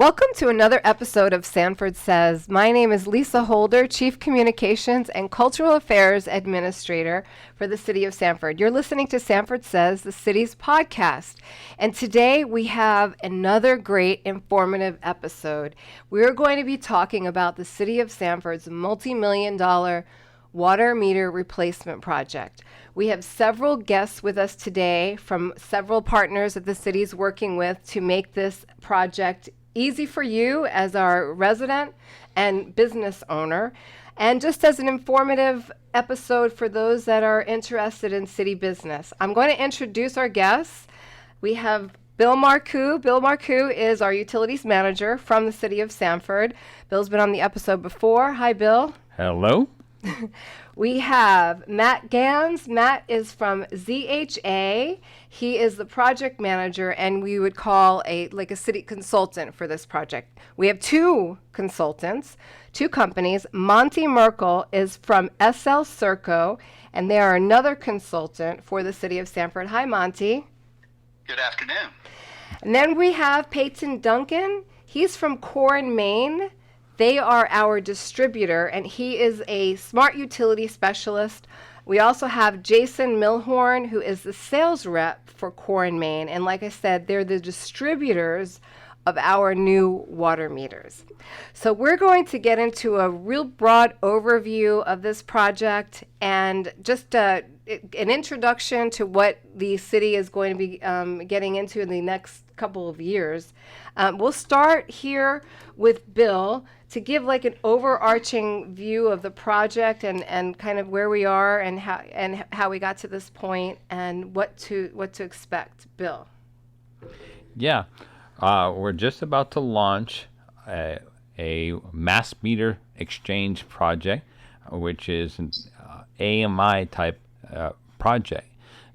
Welcome to another episode of Sanford Says. My name is Lisa Holder, Chief Communications and Cultural Affairs Administrator for the City of Sanford. You're listening to Sanford Says, the city's podcast. And today we have another great informative episode. We're going to be talking about the City of Sanford's multi-million-dollar water meter replacement project. We have several guests with us today from several partners that the city is working with to make this project easy for you as our resident and business owner, and just as an informative episode for those that are interested in city business. I'm going to introduce our guests. We have Bill Marcoux. Bill Marcoux is our utilities manager from the City of Sanford. Bill's been on the episode before. Hi, Bill. Hello. We have Matt Gans. Matt is from ZHA. He is the project manager, and we would call a city consultant for this project. We have two consultants, two companies. Monty Merkel is from SL Serco, and they are another consultant for the City of Sanford. Hi, Monty. Good afternoon. And then we have Peyton Duncan. He's from Core and Maine. They are our distributor, and he is a smart utility specialist. We also have Jason Milhorn, who is the sales rep for Core and Maine. And like I said, they're the distributors of our new water meters. So we're going to get into a real broad overview of this project and just an introduction to what the city is going to be getting into in the next couple of years. We'll start here with Bill to give like an overarching view of the project and kind of where we are and how we got to this point and what to expect. Bill. Yeah, we're just about to launch a mass meter exchange project, which is an AMI type project.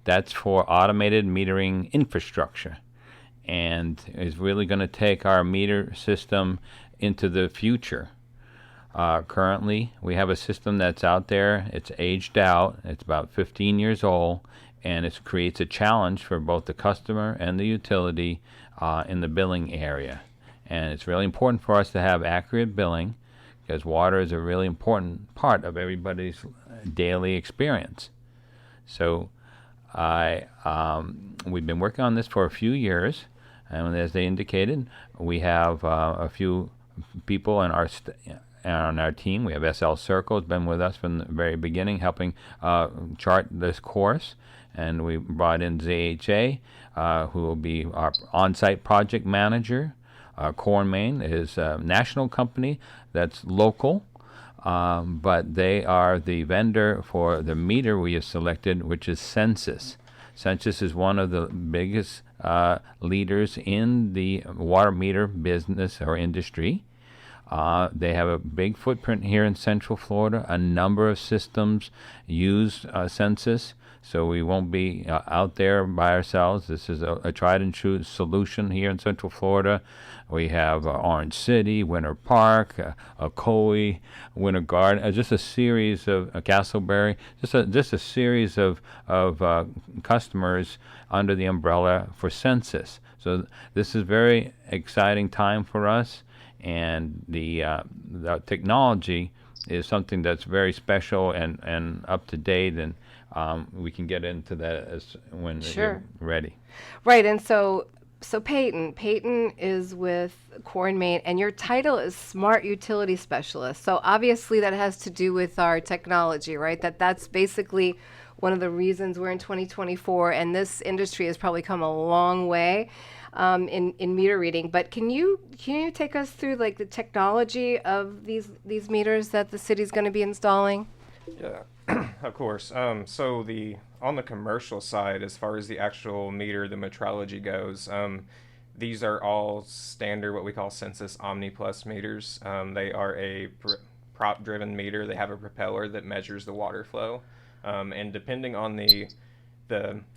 That's for automated metering infrastructure, and is really going to take our meter system into the future. Currently, we have a system that's out there. It's aged out. It's about 15 years old, and it creates a challenge for both the customer and the utility in the billing area. And it's really important for us to have accurate billing because water is a really important part of everybody's daily experience. So we've been working on this for a few years, and as they indicated, we have a few people on our team. We have SL Serco has been with us from the very beginning, helping chart this course, and we brought in ZHA, who will be our on-site project manager. Core and Maine is a national company that's local, but they are the vendor for the meter we have selected, which is Census. Census is one of the biggest leaders in the water meter business or industry. They have a big footprint here in Central Florida. A number of systems use Census, so we won't be out there by ourselves. This is a tried and true solution here in Central Florida. We have Orange City, Winter Park, Ocoee, Winter Garden, just a series of Castleberry, just a series of customers under the umbrella for Census. So this is a very exciting time for us. And the technology is something that's very special and up to date, and we can get into that when you're ready. Right, and so Peyton is with Core and Maine, and your title is Smart Utility Specialist. So obviously that has to do with our technology, right? That's basically one of the reasons we're in 2024, and this industry has probably come a long way in meter reading. But can you take us through like the technology of these meters that the city's going to be installing? Yeah, of course. So on the commercial side, as far as the actual meter, the metrology goes, these are all standard what we call Census Omni Plus meters. They are a prop-driven meter. They have a propeller that measures the water flow, and depending on the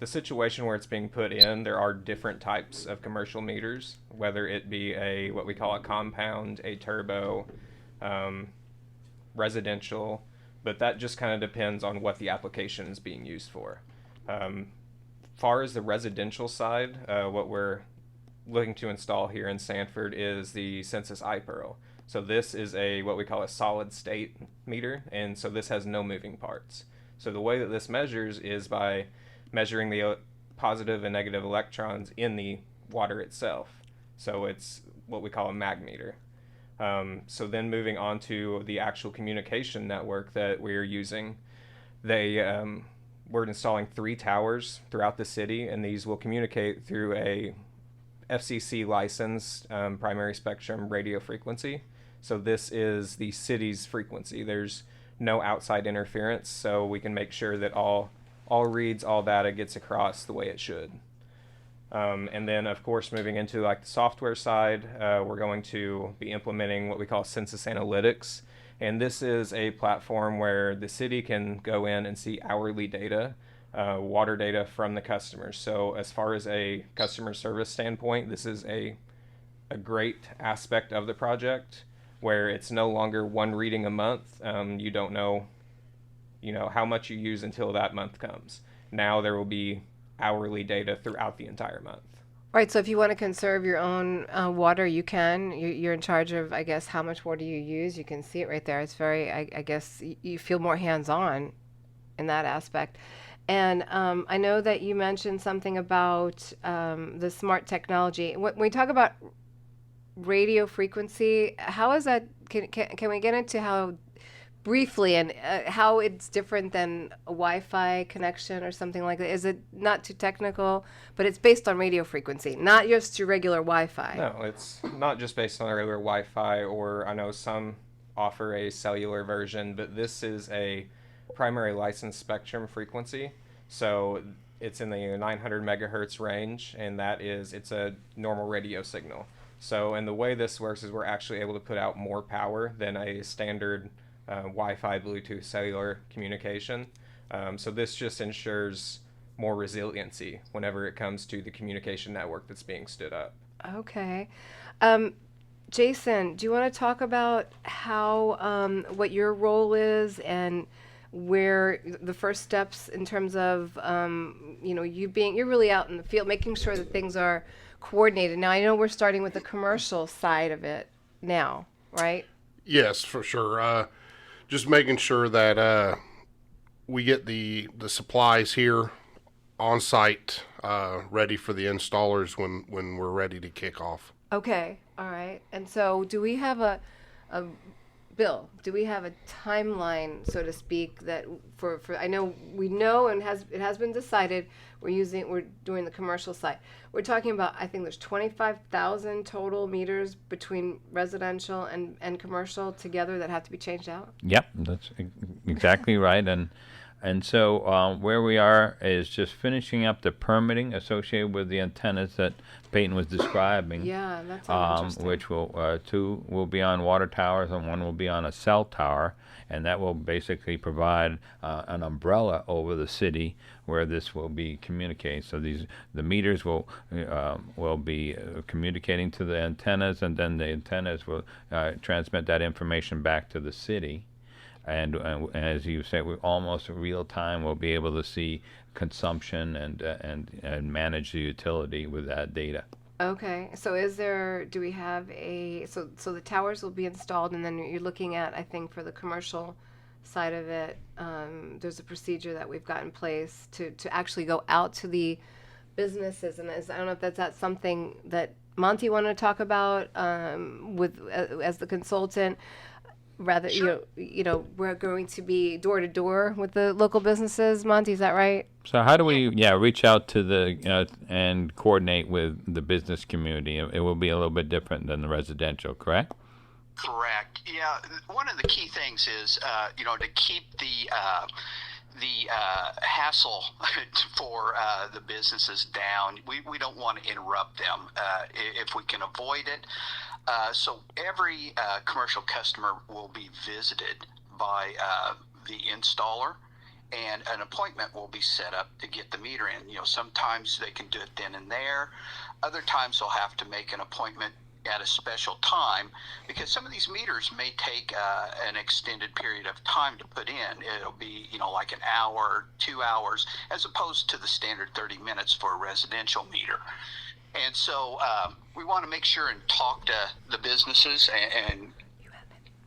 situation where it's being put in, there are different types of commercial meters, whether it be what we call a compound, a turbo, residential, but that just kind of depends on what the application is being used for. Far as the residential side, what we're looking to install here in Sanford is the Census iPearl. So this is what we call a solid state meter, and so this has no moving parts. So the way that this measures is by measuring the positive and negative electrons in the water itself. So it's what we call a mag meter. So then moving on to the actual communication network that we're using, we're installing 3 towers throughout the city, and these will communicate through a FCC licensed primary spectrum radio frequency. So this is the city's frequency. There's no outside interference, so we can make sure that all reads, all data gets across the way it should. And then, of course, moving into like the software side, we're going to be implementing what we call Census Analytics. And this is a platform where the city can go in and see hourly data, water data from the customers. So as far as a customer service standpoint, this is a great aspect of the project where it's no longer one reading a month. You don't know, how much you use until that month comes. Now there will be hourly data throughout the entire month. Right, so if you want to conserve your own water, you can. You're in charge of, I guess, how much water you use. You can see it right there. It's very, I guess, you feel more hands-on in that aspect. And I know that you mentioned something about the smart technology. When we talk about radio frequency, how is that, can we get into how briefly and how it's different than a Wi-Fi connection or something like that? Is it not too technical, but it's based on radio frequency, not just your regular Wi-Fi? No, it's not just based on a regular Wi-Fi, or I know some offer a cellular version, but this is a primary licensed spectrum frequency. So it's in the 900 megahertz range, and it's a normal radio signal. So, and the way this works is we're actually able to put out more power than a standard Wi-Fi, Bluetooth, cellular communication. So this just ensures more resiliency whenever it comes to the communication network that's being stood up. Okay. Jason, do you want to talk about how what your role is and where the first steps in terms of you're really out in the field making sure that things are coordinated. Now I know we're starting with the commercial side of it now, right? Yes, for sure. Just making sure that we get the supplies here on site, ready for the installers when we're ready to kick off. Okay, all right. And so do we have a Bill, do we have a timeline, so to speak, that for I know we know and it has been decided we're doing the commercial side. We're talking about, I think there's 25,000 total meters between residential and commercial together that have to be changed out? Yep, that's exactly right. And so where we are is just finishing up the permitting associated with the antennas that Peyton was describing. Yeah, that's interesting. Which will 2 will be on water towers and 1 will be on a cell tower, and that will basically provide an umbrella over the city where this will be communicating. So the meters will be communicating to the antennas, and then the antennas will transmit that information back to the city. And as you say, we almost real time will be able to see consumption and manage the utility with that data. Okay, so do we have so the towers will be installed, and then you're looking at, I think, for the commercial side of it, there's a procedure that we've got in place to actually go out to the businesses, and I don't know if that's something that Monty wanted to talk about as the consultant. Rather, Sure. We're going to be door to door with the local businesses. Monty, is that right? So how do we reach out to and coordinate with the business community? It will be a little bit different than the residential, correct? Correct. Yeah. One of the key things is, to keep the hassle for the businesses down. We don't want to interrupt them if we can avoid it. So every commercial customer will be visited by the installer, and an appointment will be set up to get the meter in. Sometimes they can do it then and there. Other times they'll have to make an appointment at a special time, because some of these meters may take an extended period of time to put in. It'll be, like an hour, 2 hours, as opposed to the standard 30 minutes for a residential meter. And so we want to make sure and talk to the businesses and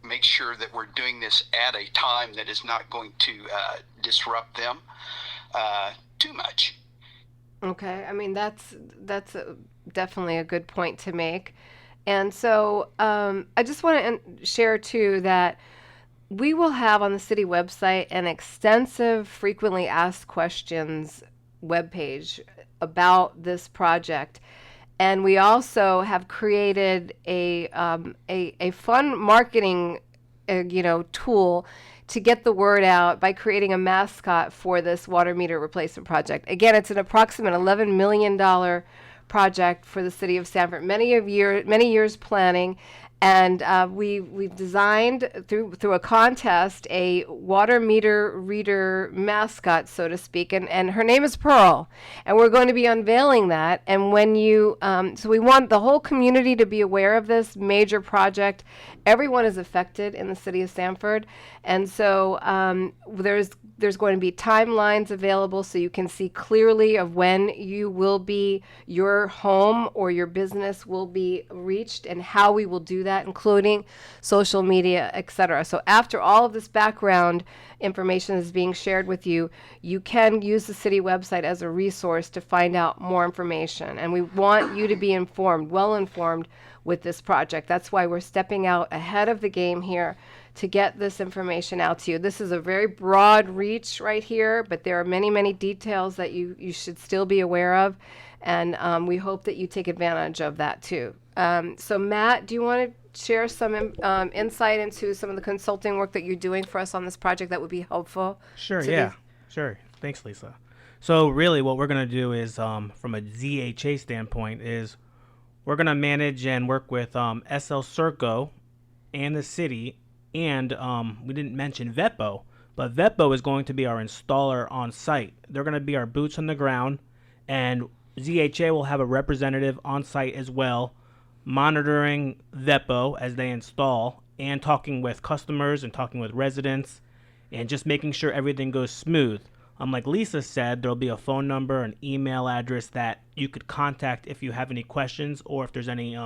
make sure that we're doing this at a time that is not going to disrupt them too much. Okay, I mean definitely a good point to make. And so I just want to share too that we will have on the city website an extensive frequently asked questions webpage about this project. And we also have created a fun marketing tool to get the word out by creating a mascot for this water meter replacement project. Again, it's an approximate $11 million project for the city of Sanford. Many years planning, and we've designed through a contest a water meter reader mascot, so to speak, and her name is Pearl, and we're going to be unveiling that. And when you so we want the whole community to be aware of this major project. Everyone is affected in the city of Sanford, and so there's going to be timelines available so you can see clearly of when your home or your business will be reached and how we will do that, including social media, etc. So after all of this background information is being shared with you, you can use the city website as a resource to find out more information. And we want you to be informed, well informed with this project. That's why we're stepping out ahead of the game here to get this information out to you. This is a very broad reach right here, but there are many, many details that you should still be aware of. And we hope that you take advantage of that too. So Matt, do you want to share some insight into some of the consulting work that you're doing for us on this project that would be helpful? Sure, yeah. Sure. Thanks, Lisa. So really what we're going to do is, from a ZHA standpoint, is we're going to manage and work with SL Serco and the city, and we didn't mention VEPO, but VEPO is going to be our installer on site. They're going to be our boots on the ground, and ZHA will have a representative on site as well, monitoring VEPO as they install and talking with customers and talking with residents and just making sure everything goes smooth. Like Lisa said, there'll be a phone number, an email address that you could contact if you have any questions or if there's any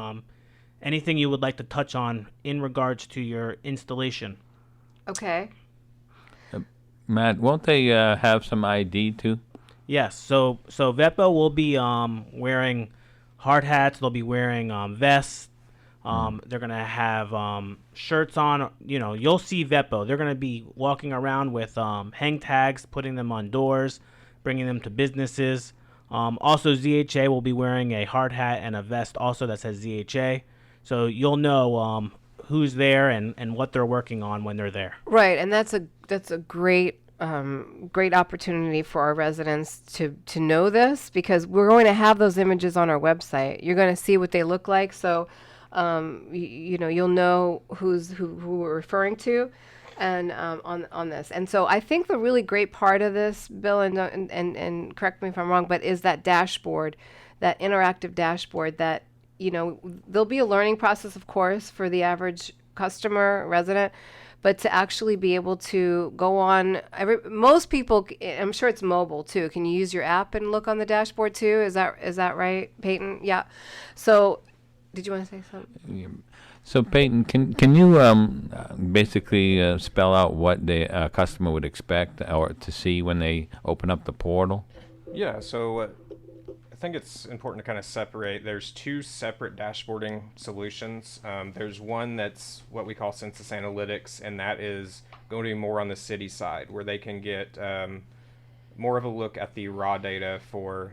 anything you would like to touch on in regards to your installation. Okay. Matt, won't they have some ID too? Yes. So VEPO will be wearing hard hats. They'll be wearing vests. They're going to have shirts on. You'll see VEPO. They're going to be walking around with hang tags, putting them on doors, bringing them to businesses. Also, ZHA will be wearing a hard hat and a vest also that says ZHA. So you'll know who's there and what they're working on when they're there. Right, and that's a great opportunity for our residents to know this, because we're going to have those images on our website. You're going to see what they look like, so you'll know who we're referring to, and on this. And so I think the really great part of this, Bill, and correct me if I'm wrong, but is that dashboard, that interactive dashboard that there'll be a learning process, of course, for the average customer, resident, but to actually be able to go on, most people, I'm sure it's mobile too. Can you use your app and look on the dashboard too? Is that right, Peyton? Yeah. So, did you want to say something? Yeah. So Peyton, can you basically spell out what the customer would expect or to see when they open up the portal? Yeah. So I think it's important to kind of separate. There's two separate dashboarding solutions. There's one that's what we call census analytics, and that is going to be more on the city side, where they can get more of a look at the raw data for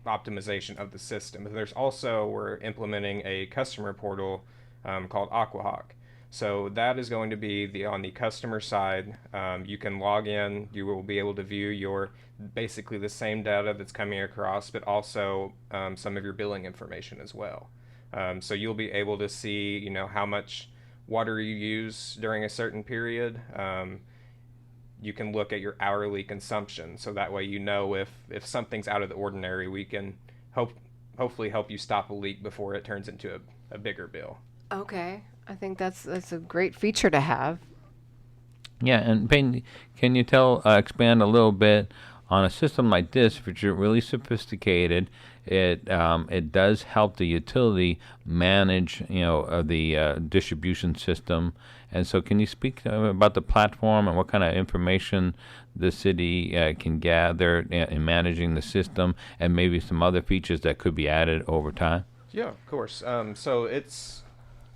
optimization of the system. But there's also, we're implementing a customer portal called Aquahawk. So that is going to be on the customer side. You can log in. You will be able to view basically the same data that's coming across, but also some of your billing information as well. So you'll be able to see, how much water you use during a certain period. You can look at your hourly consumption, so that way if something's out of the ordinary, we can hopefully help you stop a leak before it turns into a bigger bill. Okay. I think that's a great feature to have. Yeah, and Peyton, can you expand a little bit on a system like this, which is really sophisticated, it does help the utility manage, the distribution system. And so, can you speak about the platform and what kind of information the city can gather in managing the system, and maybe some other features that could be added over time? Yeah, of course. So it's,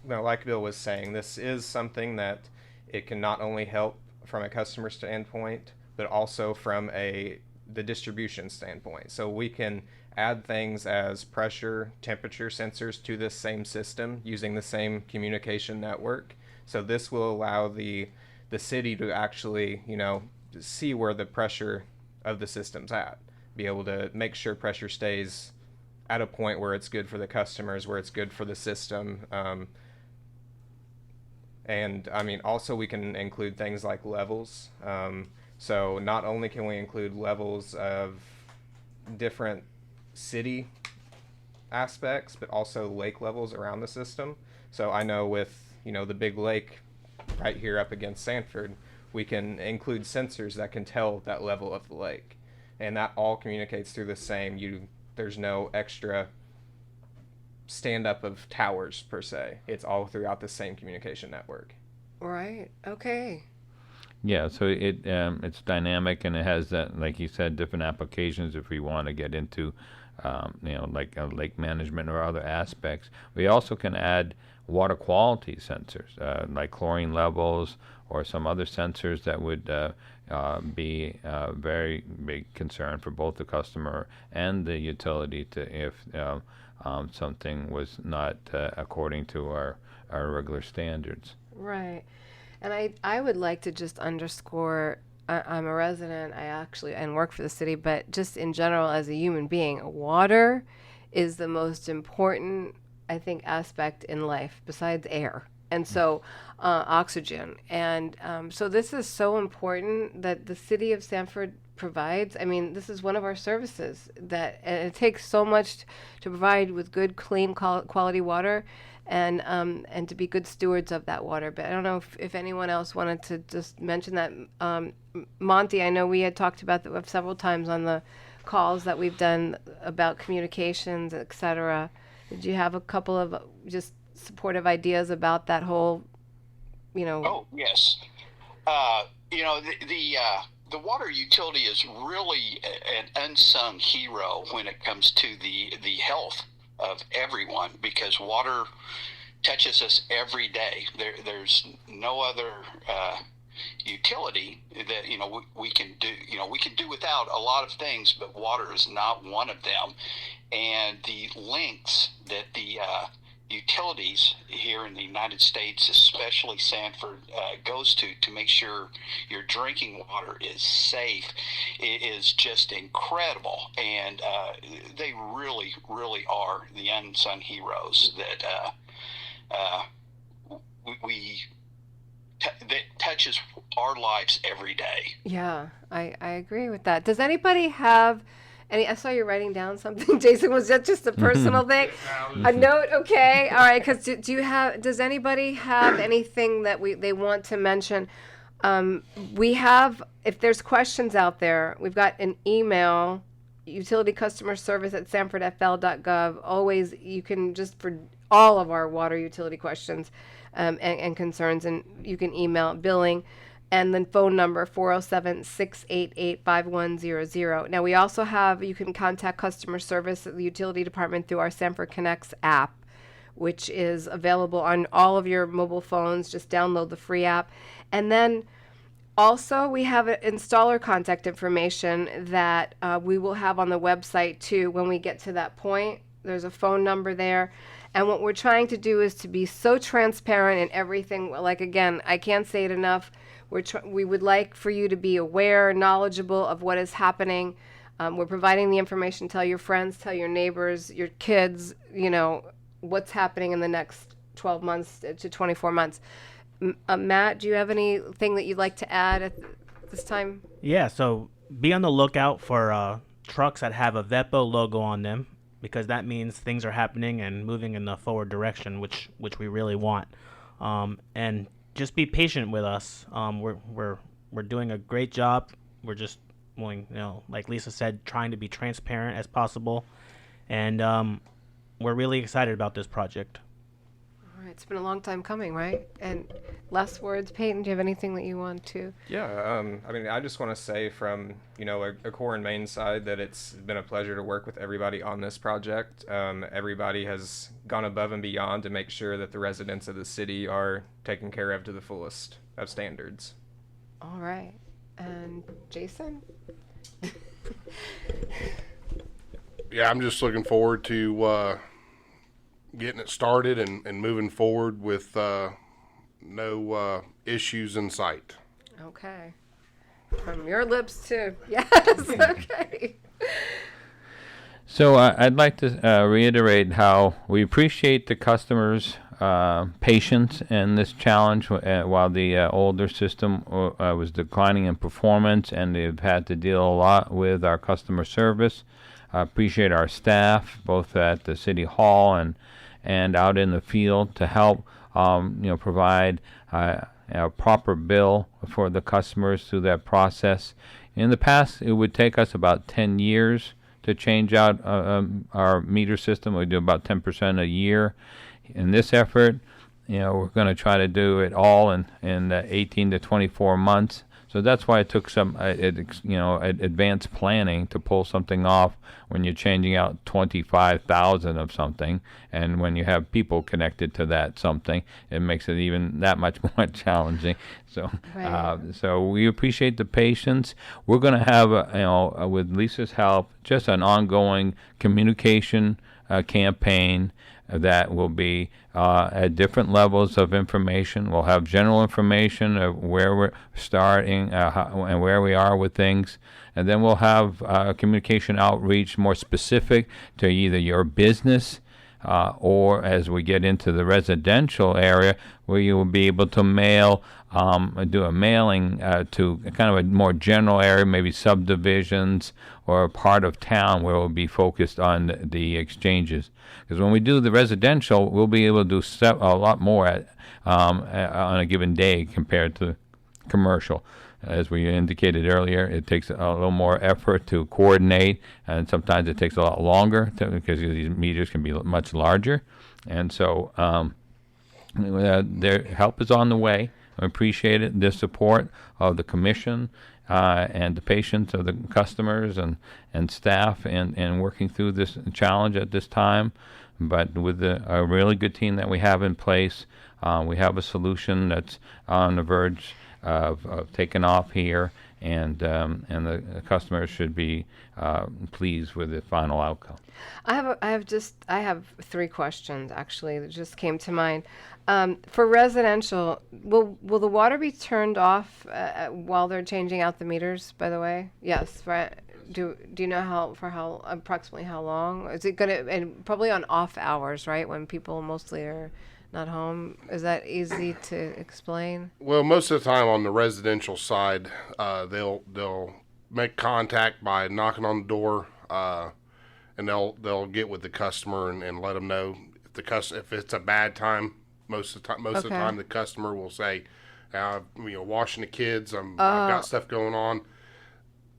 like Bill was saying, this is something that it can not only help from a customer standpoint, but also from the distribution standpoint. So we can add things as pressure, temperature sensors to this same system using the same communication network. So this will allow the city to actually, see where the pressure of the system's at, be able to make sure pressure stays at a point where it's good for the customers, where it's good for the system. And also we can include things like levels. So not only can we include levels of different city aspects, but also lake levels around the system. So I know with, the big lake right here up against Sanford, we can include sensors that can tell that level of the lake. And that all communicates through the same, there's no extra stand-up of towers per se. It's all throughout the same communication network. Right. Okay. Yeah, so it's dynamic, and it has that, like you said, different applications if we want to get into, like lake management or other aspects. We also can add water quality sensors, like chlorine levels or some other sensors that would be a very big concern for both the customer and the utility if something was not according to our regular standards. Right. And I would like to just underscore, I'm a resident, and work for the city, but just in general as a human being, water is the most important, I think, aspect in life besides air. And so oxygen. And so this is so important that the city of Sanford provides. I mean, this is one of our services and it takes so much to provide with good, clean, quality water, and to be good stewards of that water. But I don't know if anyone else wanted to just mention that. Monty, I know we had talked about that several times on the calls that we've done about communications, et cetera. Did you have a couple of just supportive ideas about that whole, Oh, yes. The water utility is really an unsung hero when it comes to the health of everyone, because water touches us every day. There's no other utility that we can do. We can do without a lot of things, but water is not one of them. And the lengths that the utilities here in the United States, especially Sanford, goes to make sure your drinking water is safe, is just incredible. And they really, really are the unsung heroes that that touches our lives every day. Yeah, I agree with that. Does anybody have I saw you writing down something, Jason. Was that just a personal thing? A note? Okay. All right. Because does anybody have anything that they want to mention? We have, if there's questions out there, we've got an email, utilitycustomerservice@sanfordfl.gov. Always, you can just, for all of our water utility questions and concerns, and you can email billing. And then phone number 407-688-5100. Now, we also have, you can contact customer service at the utility department through our Sanford Connects app, which is available on all of your mobile phones. Just download the free app. And then also we have installer contact information that we will have on the website too when we get to that point. There's a phone number there. And what we're trying to do is to be so transparent in everything. Like, again, I can't say it enough. We would like for you to be aware, knowledgeable of what is happening. We're providing the information. Tell your friends, tell your neighbors, your kids, what's happening in the next 12 months to 24 months. Matt, do you have anything that you'd like to add at this time? Yeah, so be on the lookout for trucks that have a VEPO logo on them, because that means things are happening and moving in the forward direction, which we really want. And just be patient with us. We're doing a great job. We're just like Lisa said, trying to be transparent as possible. And we're really excited about this project. All right, it's been a long time coming, right? And last words, Peyton, do you have anything that you want to? Yeah, I mean, I just want to say from, a core and main side that it's been a pleasure to work with everybody on this project. Everybody has gone above and beyond to make sure that the residents of the city are taken care of to the fullest of standards. All right. And Jason? Yeah, I'm just looking forward to getting it started and moving forward with no issues in sight. Okay. From your lips to yes. Okay. So I'd like to reiterate how we appreciate the customers' patience in this challenge while the older system was declining in performance, and they've had to deal a lot with our customer service. I appreciate our staff, both at the City Hall and out in the field, to help provide a proper bill for the customers through that process. In the past, it would take us about 10 years to change out our meter system. We do about 10% a year. In this effort, we're going to try to do it all in 18 to 24 months. So that's why it took some advanced planning to pull something off when you're changing out 25,000 of something, and when you have people connected to that something, it makes it even that much more challenging. So, Right. so we appreciate the patience. We're going to have, with Lisa's help, just an ongoing communication campaign that will be at different levels of information. We'll have general information of where we're starting and where we are with things. And then we'll have communication outreach more specific to either your business or as we get into the residential area, where you will be able to do a mailing to kind of a more general area, maybe subdivisions or a part of town where we'll be focused on the exchanges. Because when we do the residential, we'll be able to do a lot more on a given day compared to commercial. As we indicated earlier, it takes a little more effort to coordinate, and sometimes it takes a lot longer because these meters can be much larger. And so their help is on the way. I appreciate it, the support of the commission and the patience of the customers and staff and working through this challenge at this time. But with a really good team that we have in place, we have a solution that's on the verge of taking off here, and the customers should be pleased with the final outcome. I have 3 questions actually that just came to mind. For residential, will the water be turned off while they're changing out the meters? By the way, yes. Right. Do you know how approximately how long is it gonna? And probably on off hours, right, when people mostly are not home. Is that easy to explain? Well, most of the time on the residential side, they'll make contact by knocking on the door, and they'll get with the customer and let them know if it's a bad time. Most of the time, the customer will say, washing the kids. I've got stuff going on.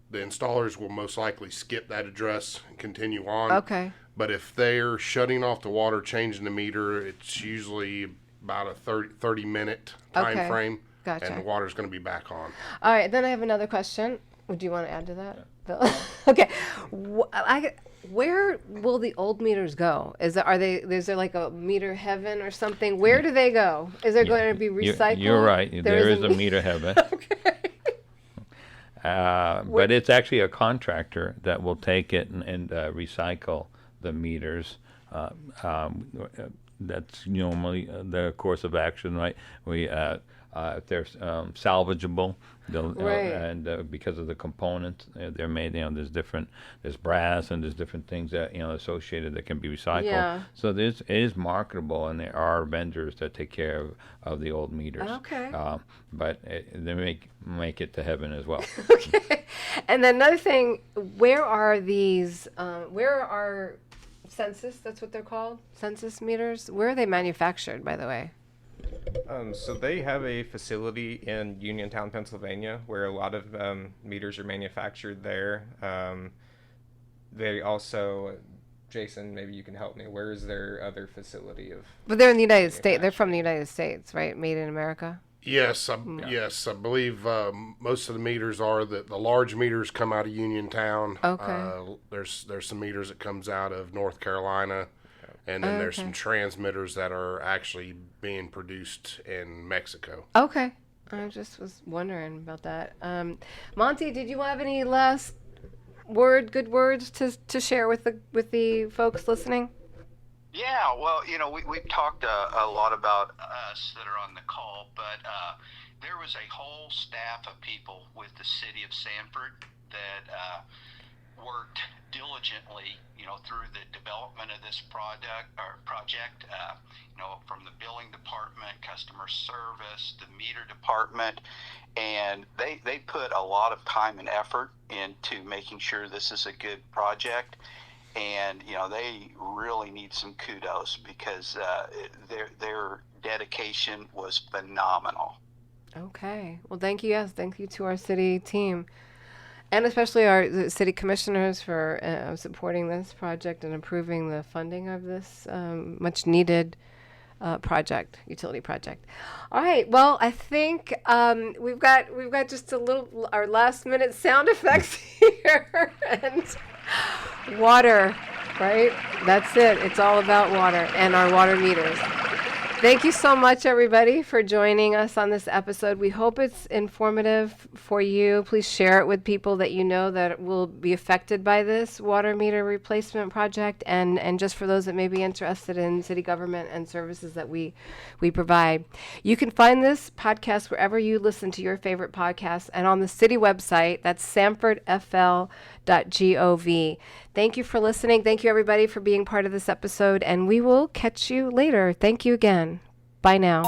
The installers will most likely skip that address and continue on. Okay. But if they're shutting off the water, changing the meter, it's usually about a 30-minute time frame. Gotcha. And the water's going to be back on. All right. Then I have another question. Would you want to add to that, Bill? Okay. Where will the old meters go? Is there like a meter heaven or something? Where do they go? Is there going to be recycled? You're right. There is a meter heaven. Okay. But it's actually a contractor that will take it and recycle the meters. That's normally the course of action, right? If they're salvageable, they'll, Right. and because of the components they're made, there's brass and there's different things that associated that can be recycled. Yeah. So it is marketable, and there are vendors that take care of the old meters. Okay. But they make it to heaven as well. Okay. And then another thing, where are these? Where are census? That's what they're called. Census meters. Where are they manufactured, by the way? So they have a facility in Uniontown, Pennsylvania, where a lot of meters are manufactured there. They also, Jason, maybe you can help me. Where is their other facility of? But they're in the United States. They're from the United States, right? Made in America. Yes, I believe most of the meters are the large meters come out of Uniontown. Okay. There's some meters that comes out of North Carolina, and then there's some transmitters that are actually being produced in Mexico. Okay. I just was wondering about that. Monty, did you have any last good words to share with the folks listening? Yeah, well, we've talked a lot about us that are on the call, but there was a whole staff of people with the City of Sanford that worked diligently, through the development of this project, from the billing department, customer service, the meter department, and they put a lot of time and effort into making sure this is a good project. And they really need some kudos because their dedication was phenomenal. Okay. Well, thank you. Yes, thank you to our city team, and especially our city commissioners for supporting this project and approving the funding of this much needed utility project. All right. Well, I think we've got just our last minute sound effects here and. Water, right? That's it. It's all about water and our water meters. Thank you so much, everybody, for joining us on this episode. We hope it's informative for you. Please share it with people that you know that will be affected by this water meter replacement project, and just for those that may be interested in city government and services that we provide. You can find this podcast wherever you listen to your favorite podcasts and on the city website. That's sanfordfl.gov. Thank you for listening. Thank you, everybody, for being part of this episode, and we will catch you later. Thank you again. Bye now.